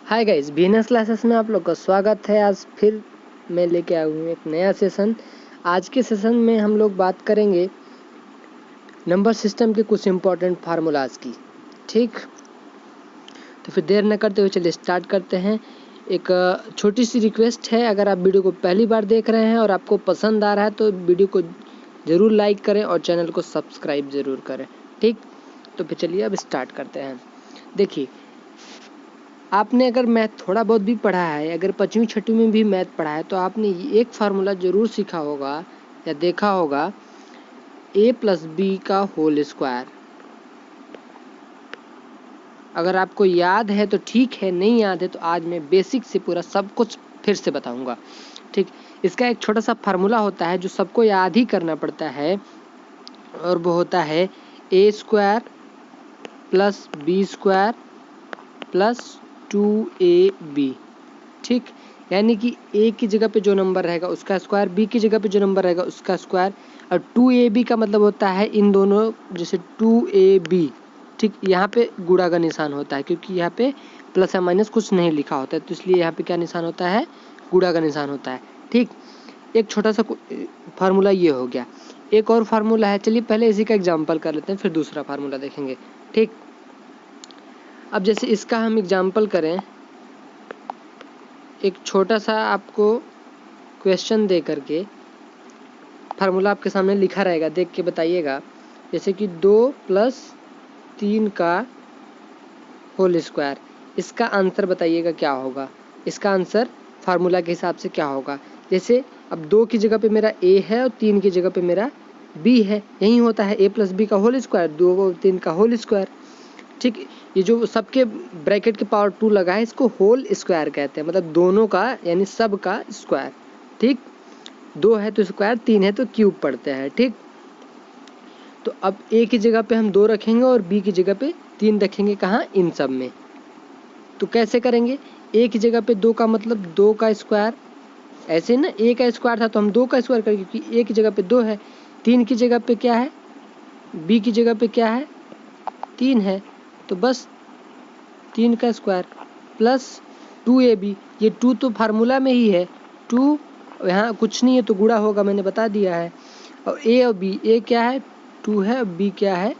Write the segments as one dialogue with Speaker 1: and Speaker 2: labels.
Speaker 1: Hi guys, beans classes में आप लोग का स्वागत है। आज फिर मैं लेके आया हूँ एक नया सेशन। आज के सेशन में हम लोग बात करेंगे नंबर सिस्टम के कुछ इम्पोर्टेंट फार्मूलाज की। ठीक, तो फिर देर न करते हुए चलिए स्टार्ट करते हैं। एक छोटी सी रिक्वेस्ट है, अगर आप वीडियो को पहली बार देख रहे हैं और आपको पसंद आ रहा है तो वीडियो को ज़रूर लाइक करें और चैनल को सब्सक्राइब ज़रूर करें। ठीक, तो फिर चलिए अब स्टार्ट करते हैं। देखिए, आपने अगर मैथ थोड़ा बहुत भी पढ़ा है, अगर 5वीं 6वीं में भी मैथ पढ़ा है तो आपने एक फार्मूला ज़रूर सीखा होगा या देखा होगा, a+b का होल स्क्वायर। अगर आपको याद है तो ठीक है, नहीं याद है तो आज मैं बेसिक से पूरा सब कुछ फिर से बताऊंगा। ठीक, इसका एक छोटा सा फार्मूला होता है जो सबको याद ही करना पड़ता है, और वो होता है a² + b² + 2ab। ठीक, यानी कि a की जगह पे जो नंबर रहेगा उसका स्क्वायर, b की जगह पे जो नंबर रहेगा उसका स्क्वायर, और 2ab का मतलब होता है इन दोनों, जैसे 2ab। ठीक, यहाँ पे गुणा का निशान होता है क्योंकि यहाँ पे प्लस या माइनस कुछ नहीं लिखा होता है, तो इसलिए यहाँ पे क्या निशान होता है, गुणा का निशान होता है। ठीक, एक छोटा सा फार्मूला ये हो गया। एक और फार्मूला है, चलिए पहले इसी का एग्जाम्पल कर लेते हैं, फिर दूसरा फार्मूला देखेंगे। ठीक, अब जैसे इसका हम एग्जाम्पल करें, एक छोटा सा आपको क्वेश्चन दे करके फार्मूला आपके सामने लिखा रहेगा, देख के बताइएगा। जैसे कि 2 + 3 का होल स्क्वायर, इसका आंसर बताइएगा क्या होगा। इसका आंसर फार्मूला के हिसाब से क्या होगा। जैसे अब 2 की जगह पे मेरा a है और 3 की जगह पे मेरा b है, यही होता है a + b का होल स्क्वायर, 2 और 3 का होल स्क्वायर। ठीक, ये जो सबके ब्रैकेट के पावर 2 लगा है इसको होल स्क्वायर कहते हैं, मतलब दोनों का यानी सब का स्क्वायर। ठीक, 2 है तो स्क्वायर, 3 है तो क्यूब पढ़ते हैं। ठीक, तो अब a की जगह पे हम 2 रखेंगे और b की जगह पे 3 रखेंगे, कहाँ, इन सब में। तो कैसे करेंगे, a की जगह पे 2 का मतलब 2 का स्क्वायर, ऐसे ना a का स्क्वायर था तो हम 2 का स्क्वायर करेंगे क्योंकि a की जगह पे 2 है। 3 की जगह पे क्या है, b की जगह पे क्या है, 3 है, तो बस 3 का स्क्वायर प्लस 2ab। ये 2 तो फार्मूला में ही है, 2 यहाँ कुछ नहीं है तो गुणा होगा, मैंने बता दिया है। और a और b, a क्या है, 2 है, और b क्या है,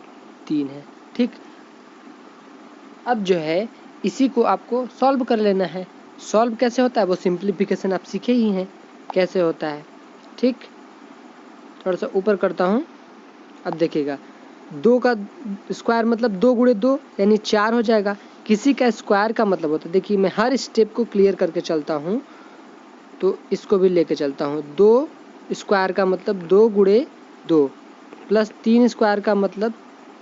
Speaker 1: 3 है। ठीक, अब जो है इसी को आपको सॉल्व कर लेना है। सॉल्व कैसे होता है वो सिंप्लीफिकेशन आप सीखे ही हैं कैसे होता है। ठीक, थोड़ा सा ऊपर करता हूँ, अब देखिएगा 2 का स्क्वायर मतलब 2 × 2 यानी 4 हो जाएगा। किसी का स्क्वायर का मतलब होता है, देखिए मैं हर स्टेप को क्लियर करके चलता हूँ, तो इसको भी लेके चलता हूँ। 2 स्क्वायर का मतलब 2 × 2 प्लस 3 स्क्वायर का मतलब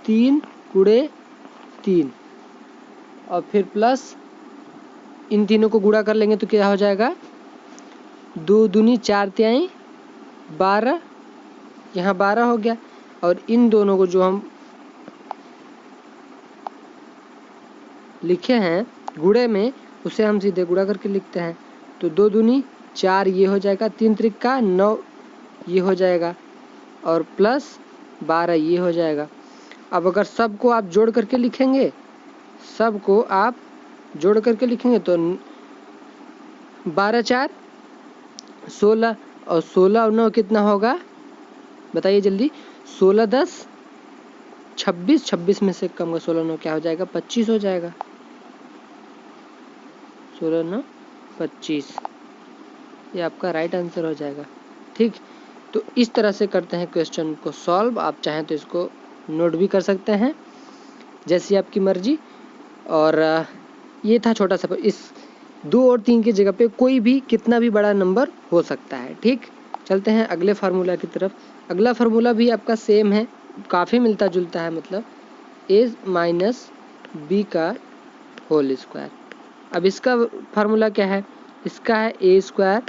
Speaker 1: 3 × 3, और फिर प्लस इन तीनों को गुणा कर लेंगे तो क्या हो जाएगा, 2 दूनी 4 तिहाई 12, यहाँ 12 हो गया। और इन दोनों को जो हम लिखे हैं गुणे में, उसे हम सीधे गुणा करके लिखते हैं। तो 2 दूनी 4 ये हो जाएगा, 3 त्रिका 9 ये हो जाएगा, और प्लस 12 ये हो जाएगा। अब अगर सबको आप जोड़ करके लिखेंगे, सबको आप जोड़ करके लिखेंगे तो 12 × 4 = 16, और 16 और 9 कितना होगा, बताइए जल्दी। 16 × 10 = 26, 26 में से कम का 16 9 क्या हो जाएगा, 25 हो जाएगा। 16 9 25, ये आपका राइट आंसर हो जाएगा। ठीक, तो इस तरह से करते हैं क्वेश्चन को सॉल्व। आप चाहें तो इसको नोट भी कर सकते हैं, जैसी आपकी मर्जी। और ये था छोटा सा, इस 2 और 3 की जगह पे कोई भी कितना भी बड़ा नंबर हो सकता है। ठीक, चलते हैं अगले फार्मूला की तरफ। अगला फार्मूला भी आपका सेम है, काफ़ी मिलता जुलता है, मतलब a - b का होल स्क्वायर। अब इसका फार्मूला क्या है, इसका है a²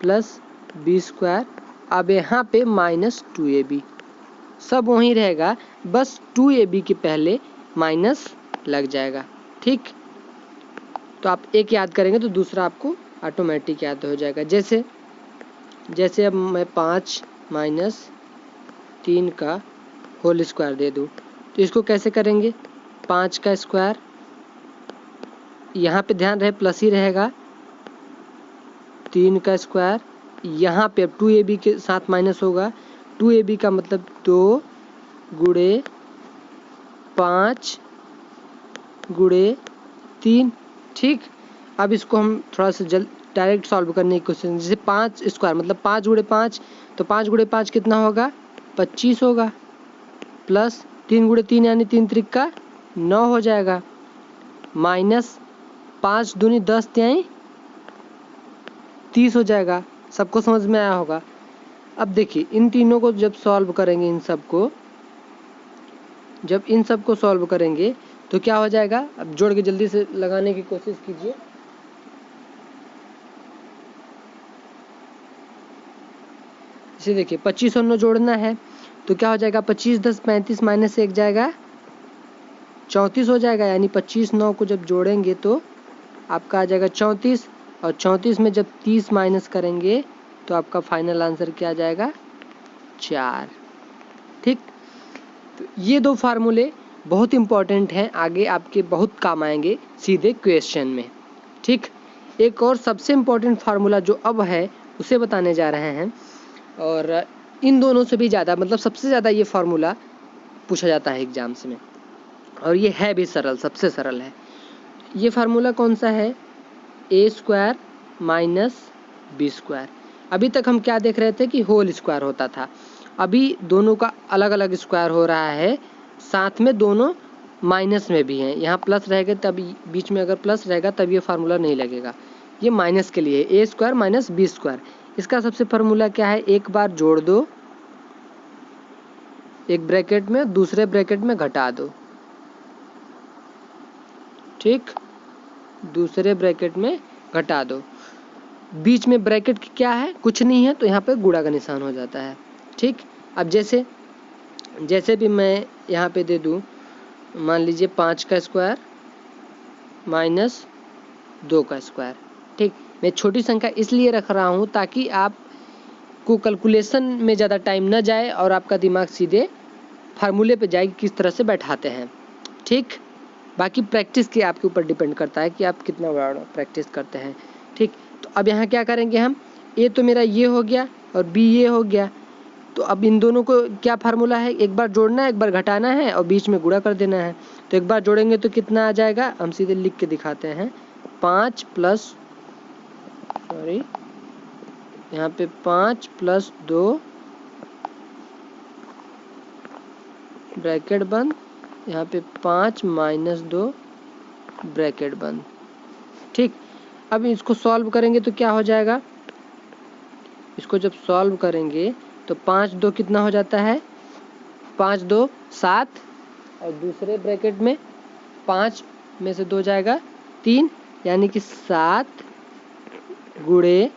Speaker 1: + b²। अब यहाँ पे -2ab, सब वहीं रहेगा, बस 2ab के पहले माइनस लग जाएगा। ठीक, तो आप एक याद करेंगे तो दूसरा आपको ऑटोमेटिक याद हो जाएगा। जैसे अब मैं 5 - 3 का होल स्क्वायर दे दूँ तो इसको कैसे करेंगे, 5 का स्क्वायर यहाँ पे ध्यान रहे प्लस ही रहेगा, 3 का स्क्वायर। यहाँ पे अब 2ab के साथ माइनस होगा, 2ab का मतलब 2 गुणे 5 गुणे 3। ठीक, अब इसको हम थोड़ा सा डायरेक्ट सॉल्व करने की कोशिश, जैसे 5 स्क्वायर मतलब 5 गुणे 5, तो 5 गुणे 5 कितना होगा, 25 होगा, प्लस 3 गुणे 3 यानी 3 त्रिका 9 हो जाएगा, माइनस 5 दूनी 10 यानी 30 हो जाएगा। सबको समझ में आया होगा। अब देखिए इन तीनों को जब सॉल्व करेंगे, जब इन सब को सॉल्व करेंगे तो क्या हो जाएगा, अब जोड़ के जल्दी से लगाने की कोशिश कीजिए। इसे देखिए 25 और 9 जोड़ना है तो क्या हो जाएगा, 25 10 35 माइनस से 1 जाएगा 34 हो जाएगा, यानी 25 9 को जब जोड़ेंगे तो आपका आ जाएगा 34, और 34 में जब 30 माइनस करेंगे तो आपका फाइनल आंसर क्या आ जाएगा, 4। ठीक, तो ये दो फार्मूले बहुत इंपॉर्टेंट हैं, आगे आपके बहुत काम आएंगे सीधे क्वेश्चन में। ठीक, एक और सबसे इम्पोर्टेंट फार्मूला जो अब है उसे बताने जा रहे हैं, और इन दोनों से भी ज़्यादा मतलब सबसे ज़्यादा ये फार्मूला पूछा जाता है एग्जाम्स में, और ये है भी सरल, सबसे सरल है। ये फार्मूला कौन सा है, ए स्क्वायर माइनस बी स्क्वायर। अभी तक हम क्या देख रहे थे कि होल स्क्वायर होता था, अभी दोनों का अलग अलग स्क्वायर हो रहा है, साथ में दोनों माइनस में भी हैं। यहाँ प्लस रहेगा तब, बीच में अगर प्लस रहेगा तब ये फार्मूला नहीं लगेगा, ये माइनस के लिए, ए स्क्वायर माइनस बी स्क्वायर। इसका सबसे फार्मूला क्या है, एक बार जोड़ दो, एक ब्रैकेट में दूसरे ब्रैकेट में घटा दो। ठीक, दूसरे ब्रैकेट में घटा दो, बीच में ब्रैकेट क्या है, कुछ नहीं है, तो यहाँ पे गुणा का निशान हो जाता है। ठीक, अब जैसे भी मैं यहाँ पे दे दूँ, मान लीजिए 5 का स्क्वायर माइनस 2 का स्क्वायर। ठीक, मैं छोटी संख्या इसलिए रख रहा हूँ ताकि आपको कैलकुलेशन में ज़्यादा टाइम न जाए और आपका दिमाग सीधे फार्मूले पे जाए किस तरह से बैठाते हैं। ठीक, बाकी प्रैक्टिस के आपके ऊपर डिपेंड करता है कि आप कितना बड़ा प्रैक्टिस करते हैं। ठीक, तो अब यहाँ क्या करेंगे हम, ए तो मेरा ये हो गया और बी ये हो गया, तो अब इन दोनों को क्या फार्मूला है, एक बार जोड़ना है एक बार घटाना है और बीच में गुणा कर देना है। तो एक बार जोड़ेंगे तो कितना आ जाएगा, हम सीधे लिख के दिखाते हैं, 5 प्लस यहाँ पे 5 प्लस 2 ब्रैकेट बंद, यहाँ पे 5 माइनस 2 ब्रैकेट बंद। ठीक, अब इसको सॉल्व करेंगे तो क्या हो जाएगा, इसको जब सॉल्व करेंगे तो 5 2 कितना हो जाता है, 5 2 7, और दूसरे ब्रैकेट में 5 में से 2 जाएगा 3, यानी कि 7 गुणे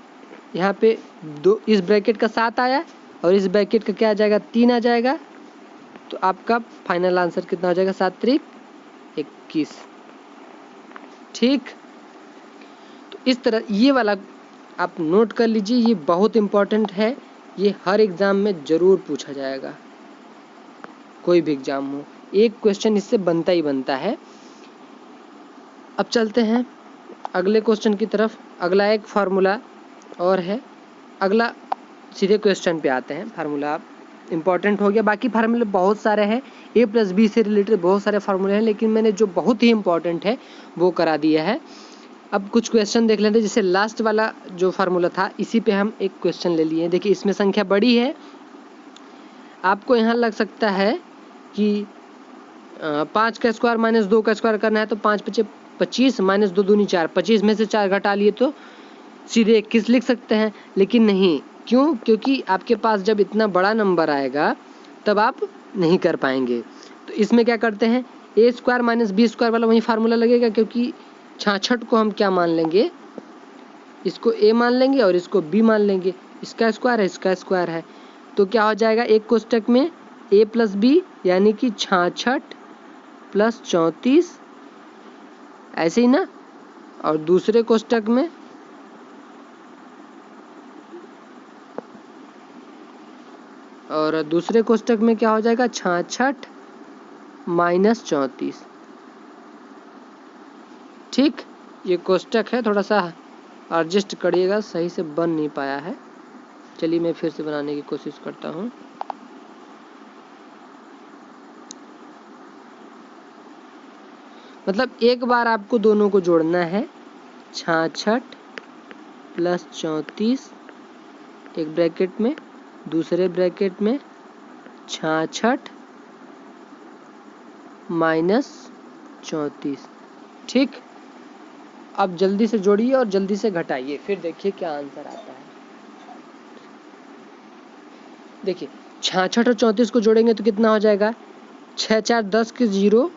Speaker 1: यहाँ पे 2, इस ब्रैकेट का 7 आया और इस ब्रैकेट का क्या आ जाएगा, 3 आ जाएगा, तो आपका फाइनल आंसर कितना हो जाएगा, 7 त्रिक 21। ठीक, तो इस तरह ये वाला आप नोट कर लीजिए, ये बहुत इम्पोर्टेंट है, ये हर एग्जाम में जरूर पूछा जाएगा, कोई भी एग्जाम हो एक क्वेश्चन इससे बनता ही बनता है। अब चलते हैं अगले क्वेश्चन की तरफ। अगला एक फार्मूला और है, अगला सीधे क्वेश्चन पे आते हैं। फार्मूला इंपॉर्टेंट हो गया, बाकी फार्मूले बहुत सारे हैं, ए प्लस बी से रिलेटेड बहुत सारे फार्मूले हैं, लेकिन मैंने जो बहुत ही इंपॉर्टेंट है वो करा दिया है। अब कुछ क्वेश्चन देख लेते हैं, जैसे लास्ट वाला जो फार्मूला था इसी पे हम एक क्वेश्चन ले लिए। देखिए इसमें संख्या बड़ी है, आपको यहाँ लग सकता है कि 5 का स्क्वायर माइनस 2 का स्क्वायर करना है, तो 5 पचे 25 माइनस 2 दूनी 4, 25 में से 4 घटा लिए तो सीधे 21 लिख सकते हैं, लेकिन नहीं, क्यों, क्योंकि आपके पास जब इतना बड़ा नंबर आएगा तब आप नहीं कर पाएंगे। तो इसमें क्या करते हैं, ए स्क्वायर माइनस बी स्क्वायर वाला वही फार्मूला लगेगा, क्योंकि 66 को हम क्या मान लेंगे, इसको ए मान लेंगे और इसको बी मान लेंगे, इसका स्क्वायर है इसका स्क्वायर है, तो क्या हो जाएगा, एक कोष्टक में ए प्लस बी यानी कि 66 प्लस 34, ऐसे ही ना, और दूसरे कोष्टक में क्या हो जाएगा, 66 माइनस 34। ठीक, ये कोष्टक है, थोड़ा सा एडजस्ट करिएगा, सही से बन नहीं पाया है। चलिए मैं फिर से बनाने की कोशिश करता हूँ। मतलब एक बार आपको दोनों को जोड़ना है, 66 प्लस 34 एक ब्रैकेट में, दूसरे ब्रैकेट में 66 माइनस 34। ठीक, अब जल्दी से जोड़िए और जल्दी से घटाइए, फिर देखिए क्या आंसर आता है। देखिए 66 और 34 को जोड़ेंगे तो कितना हो जाएगा, 6 4 10 के 0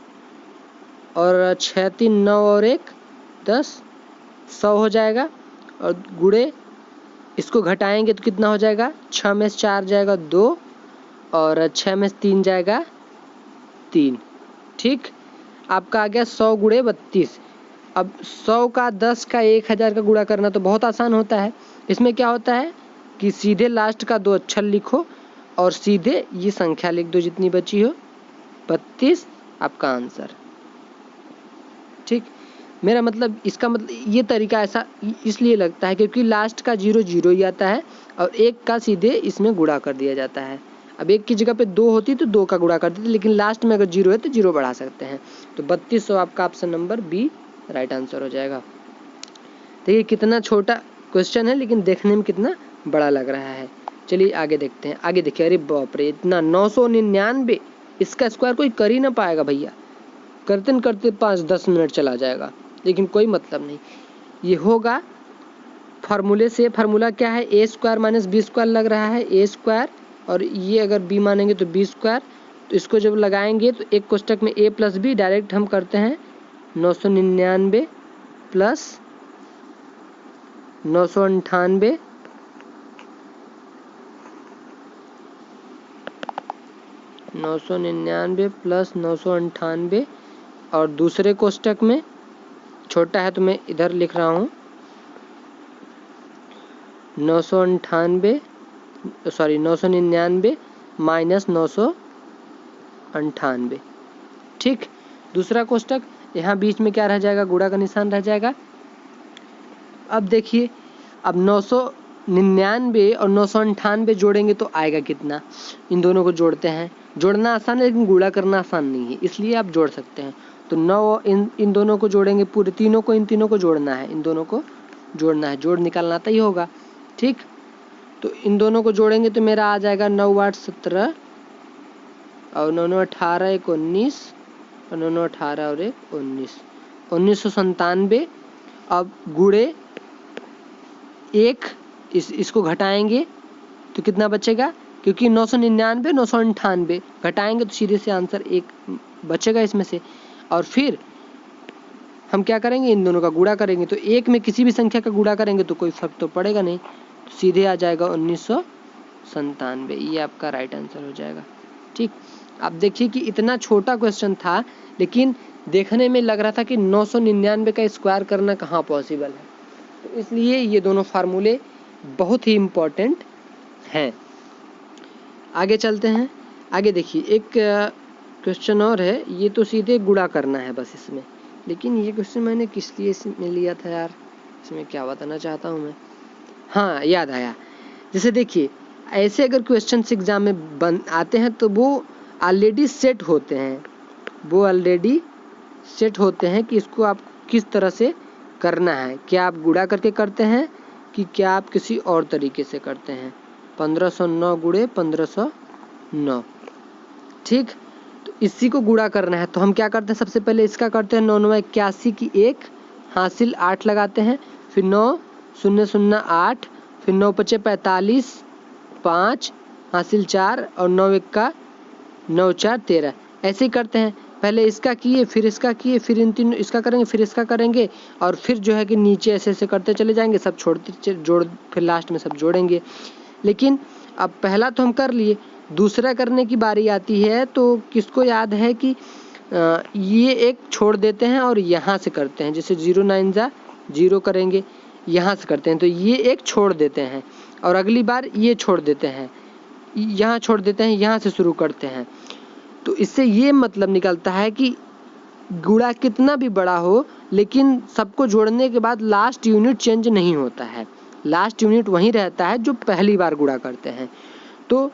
Speaker 1: और 6 3 9 और 1 10, 100 हो जाएगा। और गुणे इसको घटाएंगे तो कितना हो जाएगा, 6 में से 4 जाएगा 2 और 6 में से 3 जाएगा 3। ठीक, आपका आ गया 100 गुणे 32। अब 100 का 10 का 1000 का गुणा करना तो बहुत आसान होता है। इसमें क्या होता है कि सीधे लास्ट का 2 अक्षर लिखो और सीधे ये संख्या लिख दो जितनी बची हो, 32 आपका आंसर। ठीक, मेरा मतलब इसका मतलब ये तरीका ऐसा इसलिए लगता है क्योंकि लास्ट का 0 0 ही आता है और 1 का सीधे इसमें गुणा कर दिया जाता है। अब 1 की जगह पे 2 होती तो 2 का गुणा कर देते, लेकिन लास्ट में अगर 0 है तो 0 बढ़ा सकते हैं। तो 3200 आपका option number B right answer हो जाएगा। देखिए कितना छोटा क्वेश्चन है लेकिन देखने में कितना बड़ा लग रहा है। चलिए आगे देखते हैं। आगे देखिए, अरे बाप रे, इतना 999, इसका स्क्वायर कोई कर ही ना पाएगा भैया। करते न करते 5-10 मिनट चला जाएगा, लेकिन कोई मतलब नहीं, ये होगा फार्मूले से। फार्मूला क्या है, ए स्क्वायर माइनस बी स्क्वायर लग रहा है, ए स्क्वायर, और ये अगर बी मानेंगे तो बी स्क्वायर। तो इसको जब लगाएंगे तो एक कोष्टक में ए प्लस बी, डायरेक्ट हम करते हैं 999 प्लस 998 999 प्लस 998, और दूसरे कोष्टक में छोटा है तो मैं इधर लिख रहा हूँ 999 माइनस 998। ठीक, दूसरा कोष्टक, यहाँ बीच में क्या रह जाएगा, गुणा का निशान रह जाएगा। अब देखिए, अब 999 और 998 जोड़ेंगे तो आएगा कितना, इन दोनों को जोड़ते हैं। जोड़ना आसान है लेकिन गुणा करना आसान नहीं है, इसलिए आप जोड़ सकते हैं। तो 9 इन दोनों को जोड़ेंगे, पूरे तीनों को, इन तीनों को जोड़ना है, इन दोनों को जोड़ना है, जोड़ निकालना आता ही होगा। ठीक, तो इन दोनों को जोड़ेंगे तो मेरा आ जाएगा 9 8 17 और 9 9 18 1 19 और 9 9 18 और 1 19, 1997। अब गुणे 1, इसको घटाएंगे तो कितना बचेगा, क्योंकि 999 998 घटाएंगे तो सीधे से आंसर 1 बचेगा इसमें से। और फिर हम क्या करेंगे, इन दोनों का गुणा करेंगे। तो 1 में किसी भी संख्या का गुणा करेंगे तो कोई फर्क तो पड़ेगा नहीं, तो सीधे आ जाएगा 1997, ये आपका राइट आंसर हो जाएगा। ठीक, आप देखिए कि इतना छोटा क्वेश्चन था लेकिन देखने में लग रहा था कि 999 का स्क्वायर करना कहाँ पॉसिबल है। तो इसलिए ये दोनों फार्मूले बहुत ही इम्पोर्टेंट हैं। आगे चलते हैं। आगे देखिए, एक क्वेश्चन और है, ये तो सीधे गुणा करना है बस इसमें, लेकिन ये क्वेश्चन मैंने किस लिए इसमें लिया था यार, इसमें क्या बताना चाहता हूँ मैं, हाँ याद आया। जैसे देखिए, ऐसे अगर क्वेश्चन एग्जाम में आते हैं तो वो ऑलरेडी सेट होते हैं, कि इसको आप किस तरह से करना है, क्या आप गुणा करके करते हैं कि क्या आप किसी और तरीके से करते हैं। 1509 गुणे 1509। ठीक, तो इसी को गुणा करना है तो हम क्या करते हैं, सबसे पहले इसका करते हैं 9 9 81 की 1 हासिल 8 लगाते हैं, फिर 9 0 0 8, फिर 9 5 45 5 हासिल 4 और 9 1 का 9 4 13, ऐसे ही करते हैं। पहले इसका किए, फिर इसका किए, फिर इन तीनों इसका करेंगे, फिर इसका करेंगे, और फिर जो है कि नीचे ऐसे ऐसे करते चले जाएंगे, सब छोड़ते जोड़, फिर लास्ट में सब जोड़ेंगे। लेकिन अब पहला तो हम कर लिए, दूसरा करने की बारी आती है तो किसको याद है कि ये एक छोड़ देते हैं और यहाँ से करते हैं, जैसे 0 9 जा 0 करेंगे, यहाँ से करते हैं तो ये एक छोड़ देते हैं, और अगली बार ये छोड़ देते हैं, यहाँ छोड़ देते हैं, यहाँ से शुरू करते हैं। तो इससे ये मतलब निकलता है कि गुणा कितना भी बड़ा हो लेकिन सबको जोड़ने के बाद लास्ट यूनिट चेंज नहीं होता है, लास्ट यूनिट वहीं रहता है जो पहली बार गुणा करते हैं। तो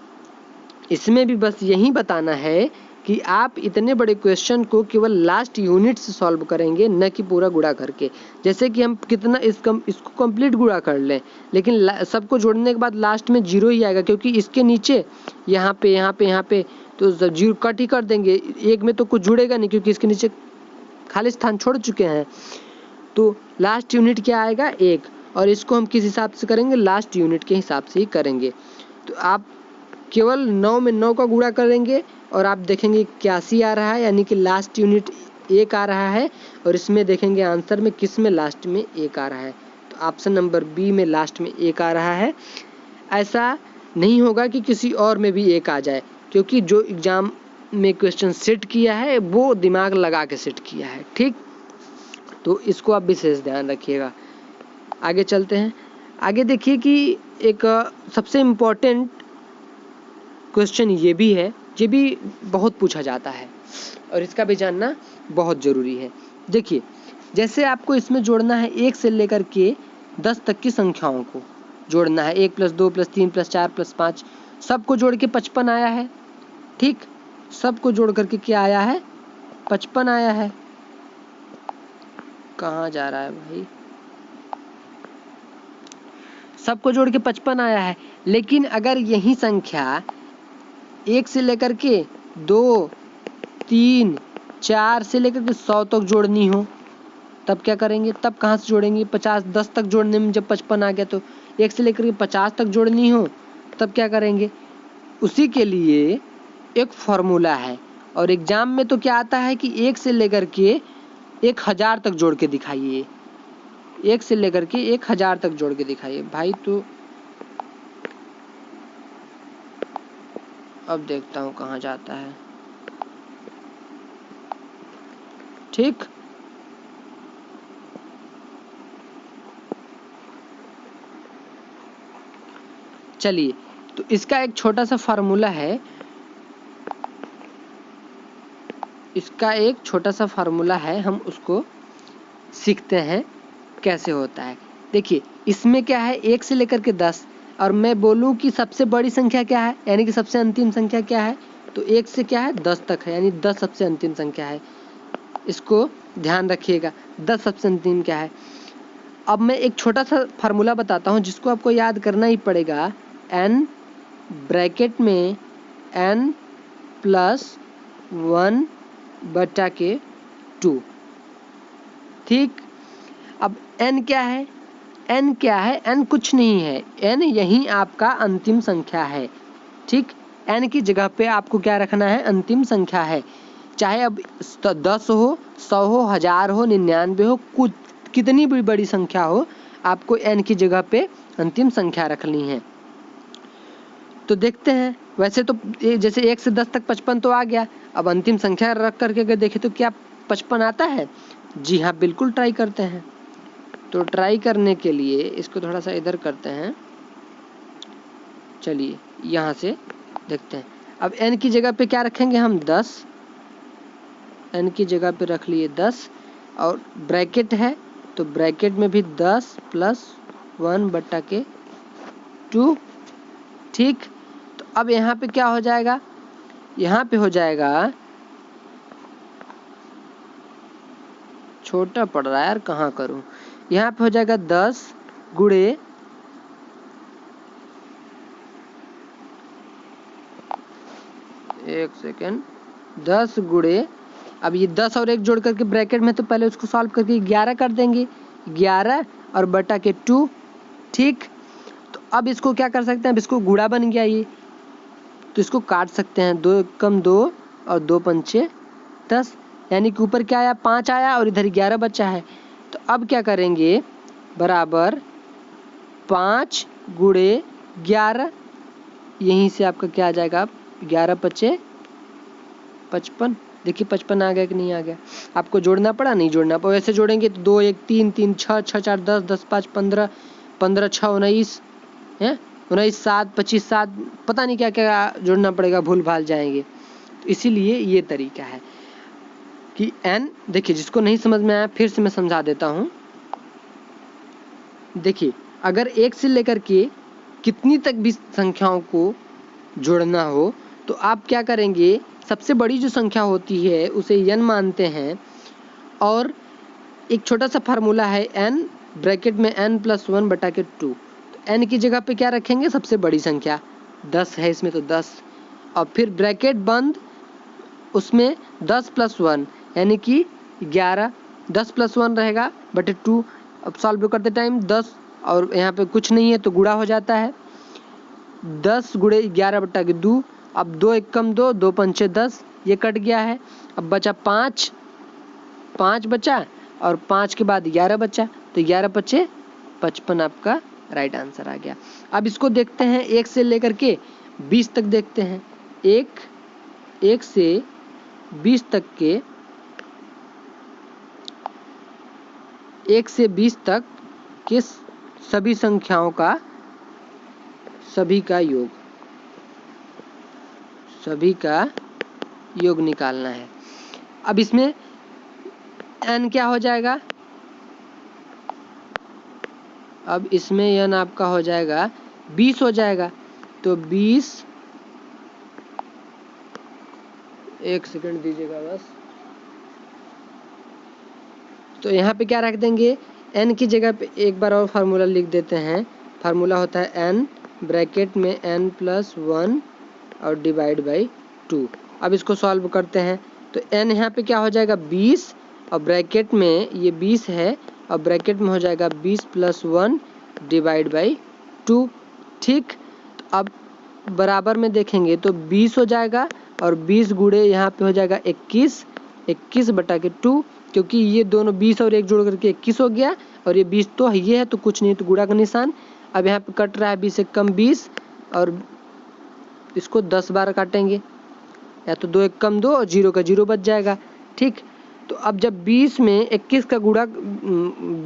Speaker 1: इसमें भी बस यही बताना है कि आप इतने बड़े क्वेश्चन को केवल लास्ट यूनिट से सॉल्व करेंगे, न कि पूरा गुणा करके। जैसे कि हम कितना इसको कंप्लीट गुणा कर लें, लेकिन सबको जोड़ने के बाद लास्ट में 0 ही आएगा, क्योंकि इसके नीचे यहाँ पे तो 0 कट ही कर देंगे, एक में तो कुछ जुड़ेगा नहीं क्योंकि इसके नीचे खाली स्थान छोड़ चुके हैं। तो लास्ट यूनिट क्या आएगा 1, और इसको हम किस हिसाब से करेंगे, लास्ट यूनिट के हिसाब से ही करेंगे। तो आप केवल 9 में 9 का गुणा करेंगे और आप देखेंगे 81 आ रहा है, यानी कि लास्ट यूनिट 1 आ रहा है, और इसमें देखेंगे आंसर में किस में लास्ट में 1 आ रहा है। तो ऑप्शन नंबर बी में लास्ट में 1 आ रहा है। ऐसा नहीं होगा कि किसी और में भी 1 आ जाए, क्योंकि जो एग्जाम में क्वेश्चन सेट किया है वो दिमाग लगा के सेट किया है, ठीक। तो इसको आप विशेष ध्यान रखिएगा। आगे चलते हैं। आगे देखिए कि एक सबसे इम्पोर्टेंट क्वेश्चन ये भी है, ये भी बहुत पूछा जाता है और इसका भी जानना बहुत ज़रूरी है। देखिए, जैसे आपको इसमें जोड़ना है 1 से लेकर के 10 तक की संख्याओं को जोड़ना है, 1 + 2 + 3 + 4 + 5, सबको जोड़ के 55 आया है, ठीक। सबको जोड़ करके क्या आया है, 55 आया है। कहाँ जा रहा है भाई, सबको जोड़ के 55 आया है। लेकिन अगर यही संख्या 1 से लेकर के 2, 3, 4 से लेकर के 100 तक जोड़नी हो, तब क्या करेंगे, तब कहाँ से जोड़ेंगे, 50 10 तक जोड़ने में जब 55 आ गया, तो 1 से लेकर के 50 तक जोड़नी हो तब क्या करेंगे। उसी के लिए एक फॉर्मूला है, और एग्जाम में तो क्या आता है कि 1 से लेकर के 1000 तक जोड़ के दिखाइए, 1 से लेकर के 1000 तक जोड़ के दिखाइए भाई। तो अब देखता हूँ कहाँ जाता है, ठीक। चलिए, तो इसका एक छोटा सा फार्मूला है, हम उसको सीखते हैं कैसे होता है। देखिए, इसमें क्या है 1 से लेकर के 10, और मैं बोलूँ कि सबसे बड़ी संख्या क्या है, यानी कि सबसे अंतिम संख्या क्या है, तो 1 से क्या है 10 तक है, यानी 10 सबसे अंतिम संख्या है। इसको ध्यान रखिएगा, 10 सबसे अंतिम क्या है। अब मैं एक छोटा सा फार्मूला बताता हूँ जिसको आपको याद करना ही पड़ेगा। n ब्रैकेट में n + 1/2, ठीक। अब n क्या है, n कुछ नहीं है, n यही आपका अंतिम संख्या है, ठीक। n की जगह पे आपको क्या रखना है, अंतिम संख्या है। चाहे अब 10 हो, 100 हो, 1000 हो, 99 हो, कुछ कितनी भी बड़ी संख्या हो, आपको n की जगह पे अंतिम संख्या रखनी है। तो देखते हैं, वैसे तो जैसे 1 से 10 तक 55 तो आ गया, अब अंतिम संख्या रख करके अगर देखें तो क्या 55 आता है। जी हाँ, बिल्कुल ट्राई करते हैं। तो ट्राई करने के लिए इसको थोड़ा सा इधर करते हैं, चलिए यहाँ से देखते हैं। अब n की जगह पे क्या रखेंगे हम, 10, n की जगह पे रख लिए 10, और ब्रैकेट है तो ब्रैकेट में भी 10 + 1/2, ठीक। तो अब यहाँ पे क्या हो जाएगा, यहाँ पे हो जाएगा, छोटा पड़ रहा है यार, कहाँ करूँ, यहाँ पे हो जाएगा 10 गुणे 10 गुणे, अब ये 10 और 1 जोड़ करके ब्रैकेट में, तो पहले उसको सॉल्व करके 11 कर देंगे, 11 और /2, ठीक। तो अब इसको क्या कर सकते हैं, अब इसको गुणा बन गया ये, तो इसको काट सकते हैं, 2 कम 2 और 2 पंचे 10, यानी कि ऊपर क्या आया 5 आया और इधर 11 बचा है। तो अब क्या करेंगे, बराबर 5 गुणे 11, यहीं से आपका क्या आ जाएगा, 11 × 5 = 55। देखिए 55 आ गया कि नहीं आ गया, आपको जोड़ना पड़ा, नहीं जोड़ना पड़ा। वैसे जोड़ेंगे तो 2 1 3 3 6 6 4 10 10 5 15 15 6 19 है, 19 7 25 7, पता नहीं क्या क्या जोड़ना पड़ेगा, भूल भाल जाएंगे। तो इसीलिए ये तरीका है कि n, देखिए जिसको नहीं समझ में आया फिर से मैं समझा देता हूँ। देखिए अगर 1 से लेकर के कितनी तक भी संख्याओं को जोड़ना हो तो आप क्या करेंगे, सबसे बड़ी जो संख्या होती है उसे n मानते हैं और एक छोटा सा फार्मूला है n ब्रैकेट में n+1/2। तो n की जगह पे क्या रखेंगे, सबसे बड़ी संख्या 10 है इसमें तो 10, और फिर ब्रैकेट बंद उसमें 10+1 यानी कि 11, 10+1 रहेगा बटे 2। अब सॉल्व करते टाइम 10 और यहाँ पे कुछ नहीं है तो गुणा हो जाता है, 10 × 11/2। अब 2 1 कम 2, 2 5 10, ये कट गया है। अब बचा 5 बचा और 5 के बाद 11 बचा, तो 11 5 55 आपका राइट आंसर आ गया। अब इसको देखते हैं 1 से लेकर के 20 तक देखते हैं। 1 से 20 तक के 1 से 20 तक के सभी संख्याओं का सभी का योग निकालना है। अब इसमें n क्या हो जाएगा, अब इसमें n आपका हो जाएगा 20 हो जाएगा। तो 20, एक सेकंड दीजिएगा बस। तो यहाँ पे क्या रख देंगे, n की जगह पे एक बार और फार्मूला लिख देते हैं। फार्मूला होता है n ब्रैकेट में n+1 और डिवाइड बाई 2। अब इसको सॉल्व करते हैं तो n यहाँ पे क्या हो जाएगा 20 और ब्रैकेट में ये 20 है और ब्रैकेट में हो जाएगा 20+1 डिवाइड बाई 2। ठीक, तो अब बराबर में देखेंगे तो 20 हो जाएगा और 20 गुणे यहाँ पे हो जाएगा 21/2, क्योंकि ये दोनों 20 और 1 जोड़ करके 21 हो गया और ये 20 तो ये है तो कुछ नहीं, तो गुणा का निशान। अब यहाँ पे कट रहा है 20 से कम 20 और इसको 10 बार काटेंगे, या तो 2 1 कम 2 और 0 का 0 बच जाएगा। ठीक, तो अब जब 20 में 21 का गुणा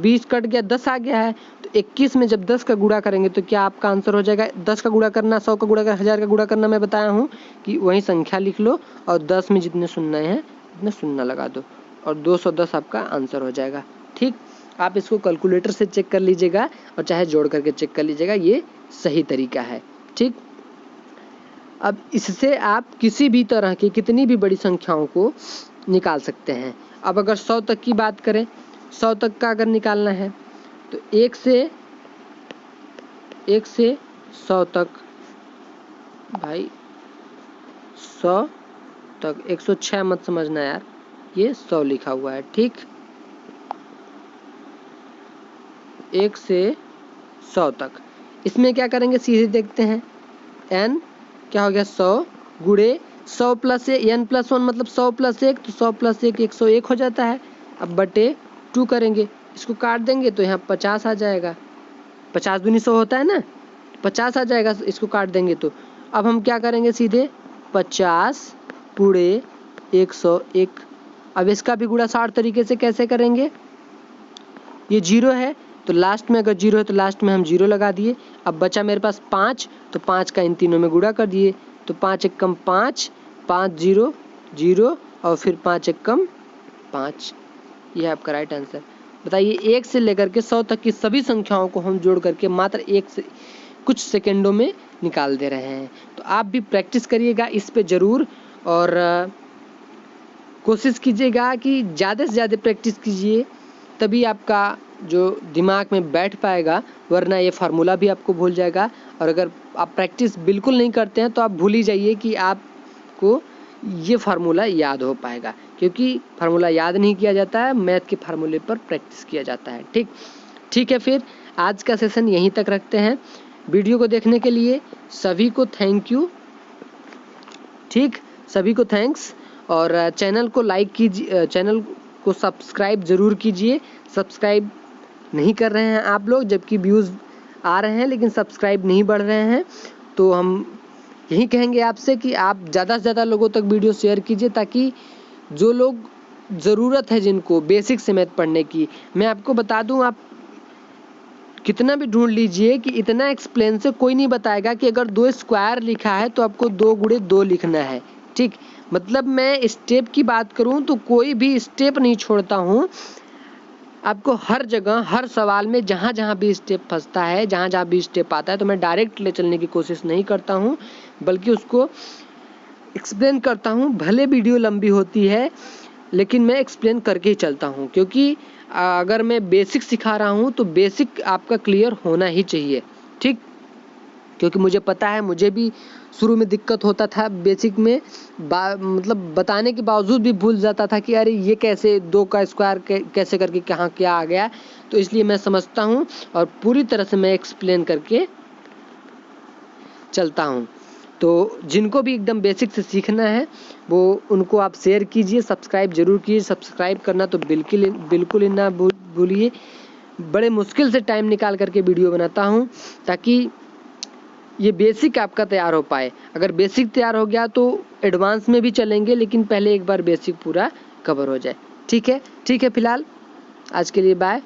Speaker 1: 20 कट गया 10 आ गया है, तो 21 में जब 10 का गुणा करेंगे तो क्या आपका आंसर हो जाएगा। 10 का गुणा करना, 100 का गुणा करना, 1000 का गुणा करना मैं बताया हूँ कि वही संख्या लिख लो और 10 में जितने शून्य हैं उतने शून्य लगा दो और 210 आपका आंसर हो जाएगा। ठीक, आप इसको कैलकुलेटर से चेक कर लीजिएगा और चाहे जोड़ करके चेक कर लीजिएगा, ये सही तरीका है। ठीक, अब इससे आप किसी भी तरह की कितनी भी बड़ी संख्याओं को निकाल सकते हैं। अब अगर 100 तक की बात करें, 100 तक का अगर निकालना है तो 1 से 100 तक, भाई 100 तक 106 मत समझना यार, ये 100 लिखा हुआ है। ठीक, 1 से 100 तक, इसमें क्या करेंगे सीधे देखते हैं। n क्या हो गया 100 गुणे 100 + n+1 मतलब 100 + 1, तो 100 + 1 101 हो जाता है। अब बटे 2 करेंगे, इसको काट देंगे तो यहाँ 50 आ जाएगा। 50 दूनी 100 होता है ना, 50 आ जाएगा इसको काट देंगे तो। अब हम क्या करेंगे सीधे 50 गुणे 101। अब इसका भी गुणा 60 तरीके से कैसे करेंगे, ये 0 है तो लास्ट में अगर 0 है तो लास्ट में हम 0 लगा दिए। अब बचा मेरे पास 5, तो 5 का इन तीनों में गुणा कर दिए, तो 5 1 कम 5, 5 0 0 और फिर 5 1 कम 5, ये है आपका राइट आंसर। बताइए 1 से लेकर के 100 तक की सभी संख्याओं को हम जोड़ करके मात्र कुछ सेकेंडों में निकाल दे रहे हैं। तो आप भी प्रैक्टिस करिएगा इस पे ज़रूर और कोशिश कीजिएगा कि ज़्यादा से ज़्यादा प्रैक्टिस कीजिए, तभी आपका जो दिमाग में बैठ पाएगा, वरना ये फार्मूला भी आपको भूल जाएगा। और अगर आप प्रैक्टिस बिल्कुल नहीं करते हैं तो आप भूल ही जाइए कि आपको ये फार्मूला याद हो पाएगा, क्योंकि फार्मूला याद नहीं किया जाता है, मैथ के फार्मूले पर प्रैक्टिस किया जाता है। ठीक है, फिर आज का सेशन यहीं तक रखते हैं। वीडियो को देखने के लिए सभी को थैंक यू। ठीक, सभी को थैंक्स, और चैनल को लाइक कीजिए, चैनल को सब्सक्राइब ज़रूर कीजिए। सब्सक्राइब नहीं कर रहे हैं आप लोग, जबकि व्यूज़ आ रहे हैं लेकिन सब्सक्राइब नहीं बढ़ रहे हैं। तो हम यही कहेंगे आपसे कि आप ज़्यादा से ज़्यादा लोगों तक वीडियो शेयर कीजिए, ताकि जो लोग ज़रूरत है जिनको बेसिक से मैथ पढ़ने की, मैं आपको बता दूं, आप कितना भी ढूंढ लीजिए कि इतना एक्सप्लेन से कोई नहीं बताएगा कि अगर 2 स्क्वायर लिखा है तो आपको 2 गुणे 2 लिखना है। ठीक, मतलब मैं स्टेप की बात करूं तो कोई भी स्टेप नहीं छोड़ता हूं। आपको हर जगह, हर सवाल में जहां जहां भी स्टेप फंसता है, जहां जहां भी स्टेप आता है, तो मैं डायरेक्ट ले चलने की कोशिश नहीं करता हूं, बल्कि उसको एक्सप्लेन करता हूं। भले वीडियो लंबी होती है लेकिन मैं एक्सप्लेन करके ही चलता हूं, क्योंकि अगर मैं बेसिक सिखा रहा हूं तो बेसिक आपका क्लियर होना ही चाहिए। ठीक, क्योंकि मुझे पता है, मुझे भी शुरू में दिक्कत होता था बेसिक में, मतलब बताने के बावजूद भी भूल जाता था कि अरे ये कैसे 2 का स्क्वायर कैसे करके कहाँ क्या आ गया। तो इसलिए मैं समझता हूँ और पूरी तरह से मैं एक्सप्लेन करके चलता हूँ। तो जिनको भी एकदम बेसिक से सीखना है वो उनको आप शेयर कीजिए, सब्सक्राइब जरूर कीजिए। सब्सक्राइब करना तो बिल्कुल ही ना भूलिए। बड़े मुश्किल से टाइम निकाल करके वीडियो बनाता हूँ ताकि ये बेसिक आपका तैयार हो पाए। अगर बेसिक तैयार हो गया तो एडवांस में भी चलेंगे, लेकिन पहले एक बार बेसिक पूरा कवर हो जाए। ठीक है, फिलहाल आज के लिए बाय।